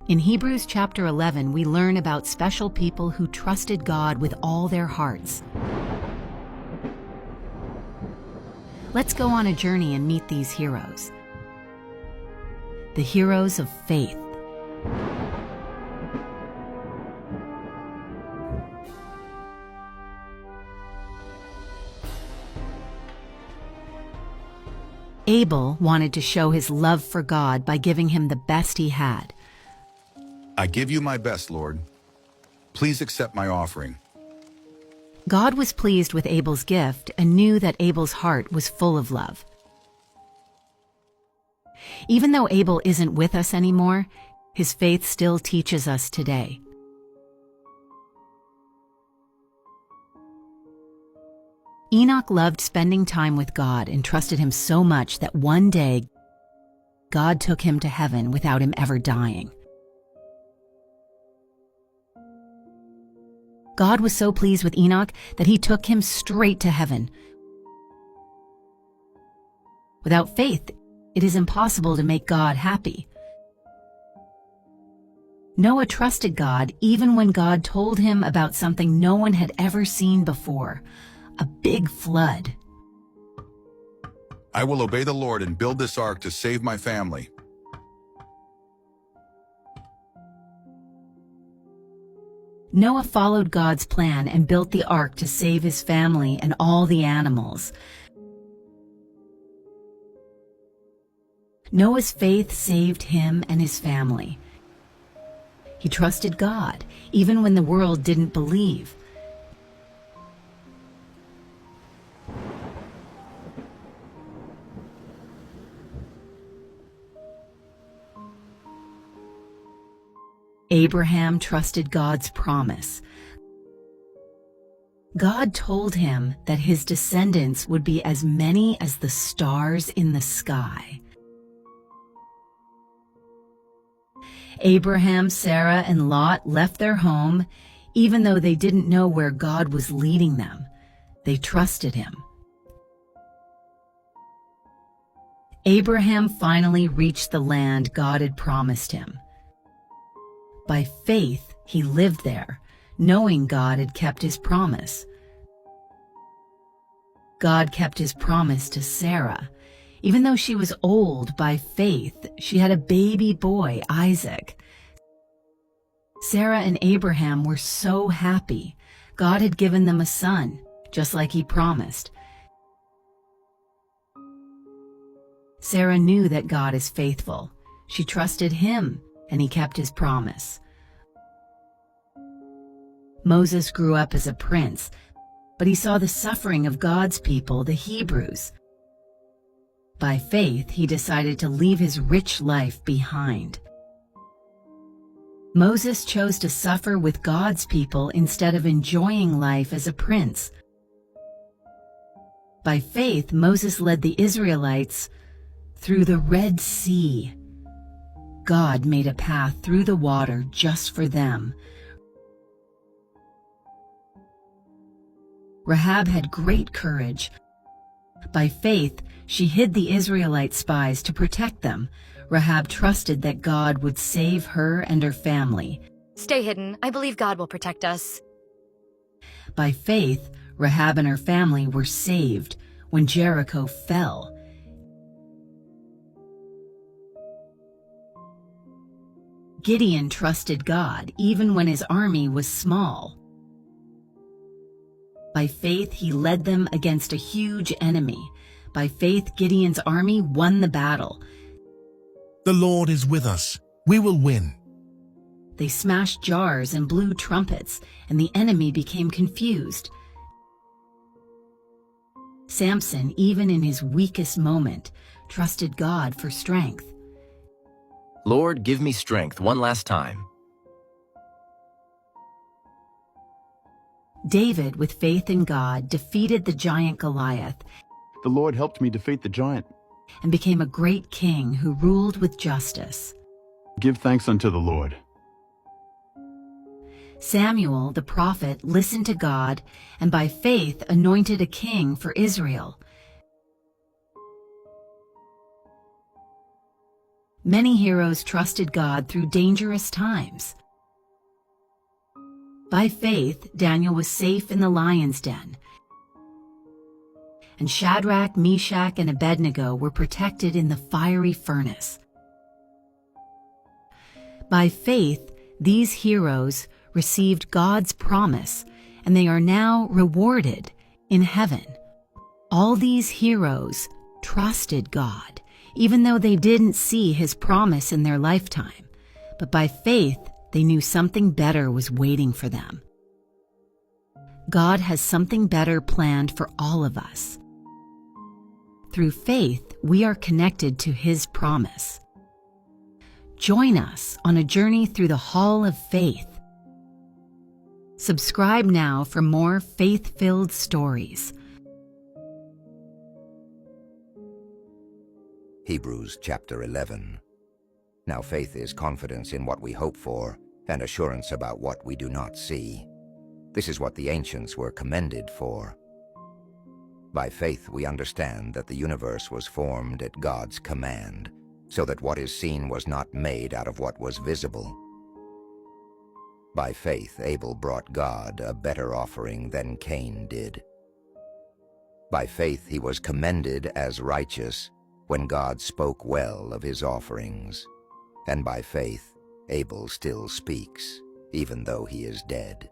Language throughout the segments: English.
In Hebrews chapter 11, we learn about special people who trusted God with all their hearts. Let's go on a journey and meet these heroes. The heroes of faith. Abel wanted to show his love for God by giving him the best he had. I give you my best, Lord. Please accept my offering. God was pleased with Abel's gift and knew that Abel's heart was full of love. Even though Abel isn't with us anymore, his faith still teaches us today. Enoch loved spending time with God and trusted him so much that one day God took him to heaven without him ever dying. God was so pleased with Enoch that he took him straight to heaven. Without faith, it is impossible to make God happy. Noah trusted God even when God told him about something no one had ever seen before, a big flood. I will obey the Lord and build this ark to save my family. Noah followed God's plan and built the ark to save his family and all the animals. Noah's faith saved him and his family. He trusted God, even when the world didn't believe. Abraham trusted God's promise. God told him that his descendants would be as many as the stars in the sky. Abraham, Sarah, and Lot left their home, even though they didn't know where God was leading them. They trusted him. Abraham finally reached the land God had promised him. By faith, he lived there, knowing God had kept his promise. God kept his promise to Sarah. Even though she was old, by faith, she had a baby boy, Isaac. Sarah and Abraham were so happy. God had given them a son, just like he promised. Sarah knew that God is faithful. She trusted him, and he kept his promise. Moses grew up as a prince, but he saw the suffering of God's people, the Hebrews. By faith, he decided to leave his rich life behind. Moses chose to suffer with God's people instead of enjoying life as a prince. By faith, Moses led the Israelites through the Red Sea. God made a path through the water just for them. Rahab had great courage. By faith, she hid the Israelite spies to protect them. Rahab trusted that God would save her and her family. Stay hidden. I believe God will protect us. By faith, Rahab and her family were saved when Jericho fell. Gideon trusted God even when his army was small. By faith, he led them against a huge enemy. By faith, Gideon's army won the battle. The Lord is with us. We will win. They smashed jars and blew trumpets, and the enemy became confused. Samson, even in his weakest moment, trusted God for strength. Lord, give me strength one last time. David, with faith in God, defeated the giant Goliath. The Lord helped me defeat the giant. And became a great king who ruled with justice. Give thanks unto the Lord. Samuel, the prophet, listened to God and by faith anointed a king for Israel. Many heroes trusted God through dangerous times. By faith, Daniel was safe in the lion's den, and Shadrach, Meshach, and Abednego were protected in the fiery furnace. By faith, these heroes received God's promise, and they are now rewarded in heaven. All these heroes trusted God, even though they didn't see his promise in their lifetime. But by faith, they knew something better was waiting for them. God has something better planned for all of us. Through faith, we are connected to his promise. Join us on a journey through the Hall of Faith. Subscribe now for more faith-filled stories. Hebrews chapter 11. Now faith is confidence in what we hope for, and assurance about what we do not see. This is what the ancients were commended for. By faith we understand that the universe was formed at God's command, so that what is seen was not made out of what was visible. By faith Abel brought God a better offering than Cain did. By faith he was commended as righteous when God spoke well of his offerings. And by faith Abel still speaks, even though he is dead.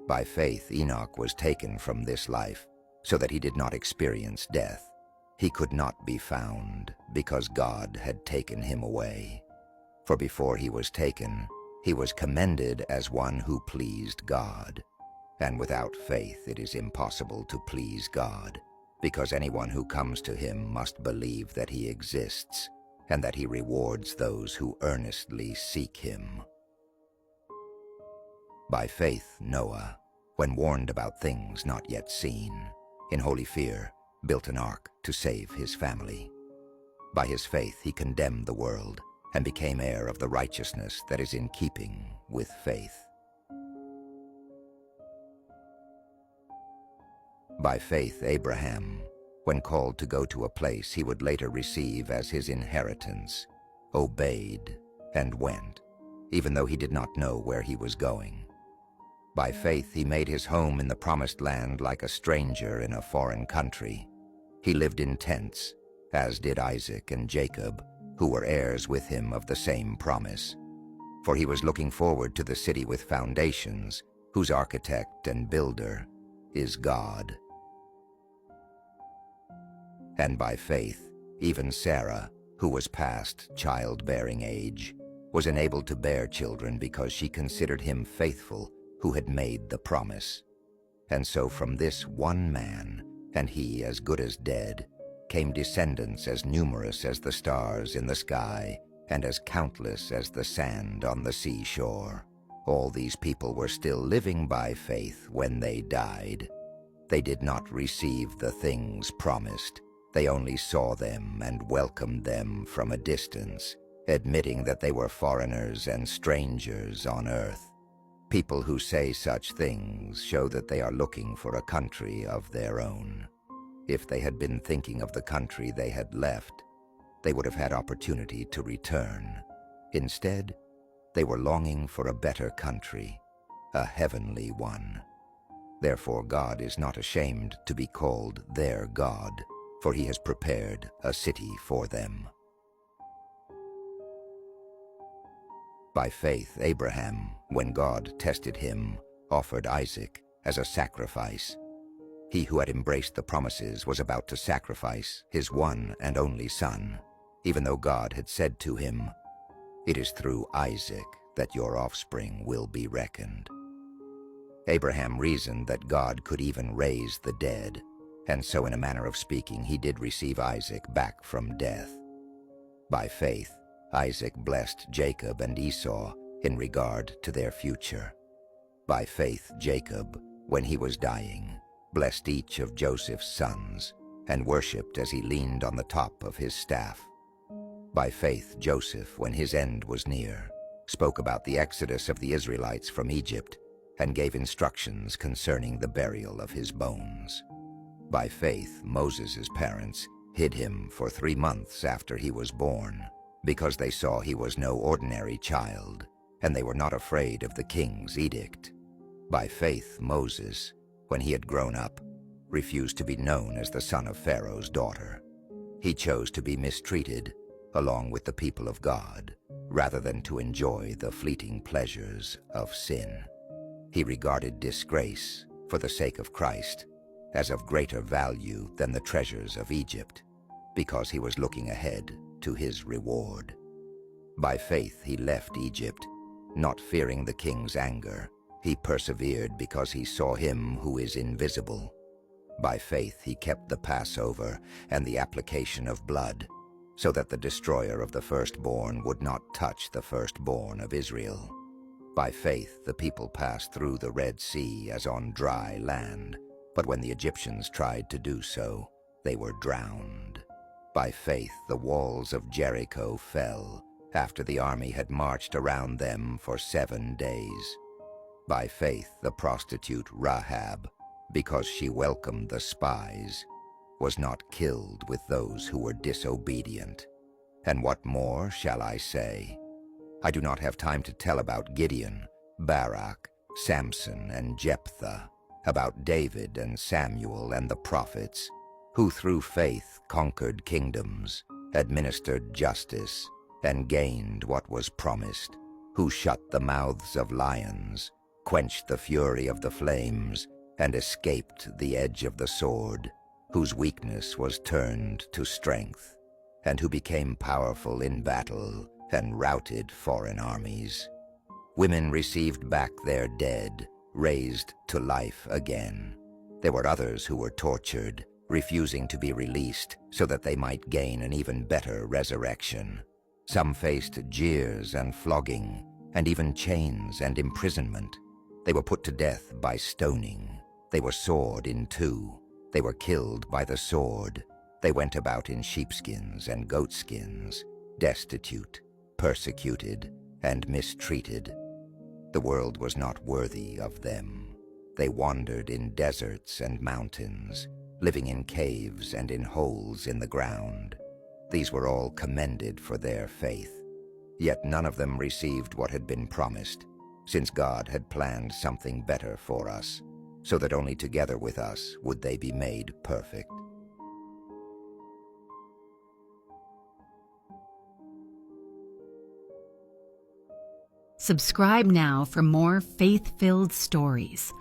By faith Enoch was taken from this life, so that he did not experience death. He could not be found, because God had taken him away. For before he was taken, he was commended as one who pleased God. And without faith it is impossible to please God, because anyone who comes to him must believe that he exists, and that he rewards those who earnestly seek him. By faith Noah, when warned about things not yet seen, in holy fear built an ark to save his family. By his faith he condemned the world, and became heir of the righteousness that is in keeping with faith. By faith Abraham, when called to go to a place he would later receive as his inheritance, obeyed and went, even though he did not know where he was going. By faith he made his home in the promised land like a stranger in a foreign country. He lived in tents, as did Isaac and Jacob, who were heirs with him of the same promise. For he was looking forward to the city with foundations, whose architect and builder is God. And by faith, even Sarah, who was past childbearing age, was enabled to bear children because she considered him faithful who had made the promise. And so from this one man, and he as good as dead, came descendants as numerous as the stars in the sky, and as countless as the sand on the seashore. All these people were still living by faith when they died. They did not receive the things promised. They only saw them and welcomed them from a distance, admitting that they were foreigners and strangers on earth. People who say such things show that they are looking for a country of their own. If they had been thinking of the country they had left, they would have had opportunity to return. Instead, they were longing for a better country, a heavenly one. Therefore God is not ashamed to be called their God, for he has prepared a city for them. By faith Abraham, when God tested him, offered Isaac as a sacrifice. He who had embraced the promises was about to sacrifice his one and only son, even though God had said to him, "It is through Isaac that your offspring will be reckoned." Abraham reasoned that God could even raise the dead, and so in a manner of speaking he did receive Isaac back from death. By faith, Isaac blessed Jacob and Esau in regard to their future. By faith Jacob, when he was dying, blessed each of Joseph's sons, and worshipped as he leaned on the top of his staff. By faith Joseph, when his end was near, spoke about the exodus of the Israelites from Egypt, and gave instructions concerning the burial of his bones. By faith Moses' parents hid him for 3 months after he was born, because they saw he was no ordinary child, and they were not afraid of the king's edict. By faith, Moses, when he had grown up, refused to be known as the son of Pharaoh's daughter. He chose to be mistreated along with the people of God, rather than to enjoy the fleeting pleasures of sin. He regarded disgrace for the sake of Christ as of greater value than the treasures of Egypt, because he was looking ahead to his reward. By faith he left Egypt, not fearing the king's anger. He persevered because he saw him who is invisible. By faith he kept the Passover and the application of blood, so that the destroyer of the firstborn would not touch the firstborn of Israel. By faith the people passed through the Red Sea as on dry land, but when the Egyptians tried to do so, they were drowned. By faith the walls of Jericho fell, after the army had marched around them for 7 days. By faith the prostitute Rahab, because she welcomed the spies, was not killed with those who were disobedient. And what more shall I say? I do not have time to tell about Gideon, Barak, Samson, and Jephthah, about David and Samuel and the prophets, who through faith conquered kingdoms, administered justice, and gained what was promised, who shut the mouths of lions, quenched the fury of the flames, and escaped the edge of the sword, whose weakness was turned to strength, and who became powerful in battle and routed foreign armies. Women received back their dead, raised to life again. There were others who were tortured, refusing to be released so that they might gain an even better resurrection. Some faced jeers and flogging, and even chains and imprisonment. They were put to death by stoning. They were sawed in two. They were killed by the sword. They went about in sheepskins and goatskins, destitute, persecuted, and mistreated. The world was not worthy of them. They wandered in deserts and mountains, living in caves and in holes in the ground. These were all commended for their faith. Yet none of them received what had been promised, since God had planned something better for us, so that only together with us would they be made perfect. Subscribe now for more faith-filled stories.